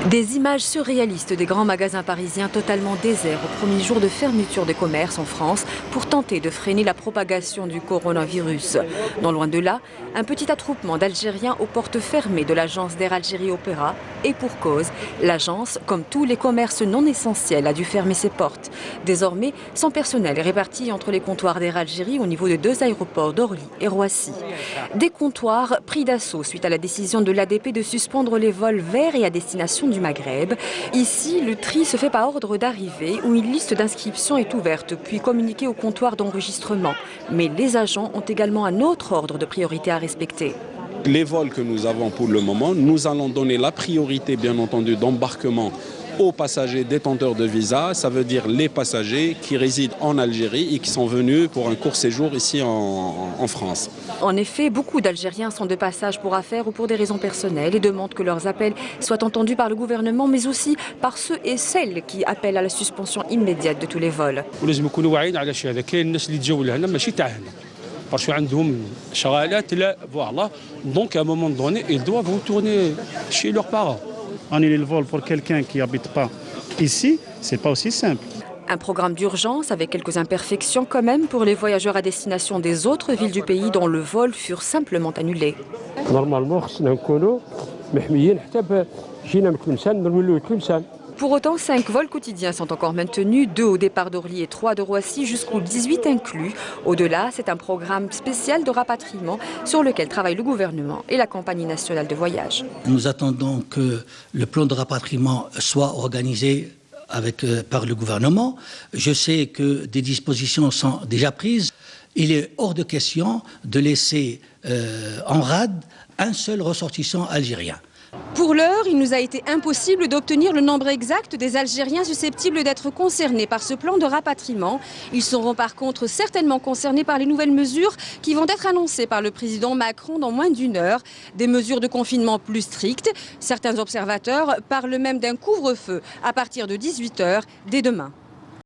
Des images surréalistes des grands magasins parisiens totalement déserts au premier jour de fermeture des commerces en France pour tenter de freiner la propagation du coronavirus. Non loin de là, un petit attroupement d'Algériens aux portes fermées de l'agence d'Air Algérie Opéra. Et pour cause, l'agence, comme tous les commerces non essentiels, a dû fermer ses portes. Désormais, son personnel est réparti entre les comptoirs d'Air Algérie au niveau de 2 aéroports d'Orly et Roissy. Des comptoirs pris d'assaut suite à la décision de l'ADP de suspendre les vols vers et à destination du Maghreb. Ici, le tri se fait par ordre d'arrivée où une liste d'inscription est ouverte puis communiquée au comptoir d'enregistrement. Mais les agents ont également un autre ordre de priorité à respecter. Les vols que nous avons pour le moment, nous allons donner la priorité, bien entendu, d'embarquement aux passagers détenteurs de visa. Ça veut dire les passagers qui résident en Algérie et qui sont venus pour un court séjour ici en France. En effet, beaucoup d'Algériens sont de passage pour affaires ou pour des raisons personnelles et demandent que leurs appels soient entendus par le gouvernement, mais aussi par ceux et celles qui appellent à la suspension immédiate de tous les vols. Parce qu'عندهم شغالات لا voilà donc à un moment donné ils doivent retourner chez leurs parents. Annuler le vol pour quelqu'un qui n'habite pas ici, c'est pas aussi simple. Un programme d'urgence avec quelques imperfections quand même pour les voyageurs à destination des autres villes du pays dont le vol furent simplement annulés. Normalement, خصنا نكونوا محميين حتى جينا من تلمسان نرميو تلمسان. Pour autant, 5 vols quotidiens sont encore maintenus, 2 au départ d'Orly et 3 de Roissy jusqu'au 18 inclus. Au-delà, c'est un programme spécial de rapatriement sur lequel travaille le gouvernement et la compagnie nationale de voyage. Nous attendons que le plan de rapatriement soit organisé par le gouvernement. Je sais que des dispositions sont déjà prises. Il est hors de question de laisser en rade un seul ressortissant algérien. Pour l'heure, il nous a été impossible d'obtenir le nombre exact des Algériens susceptibles d'être concernés par ce plan de rapatriement. Ils seront par contre certainement concernés par les nouvelles mesures qui vont être annoncées par le président Macron dans moins d'une heure. Des mesures de confinement plus strictes. Certains observateurs parlent même d'un couvre-feu à partir de 18 h dès demain.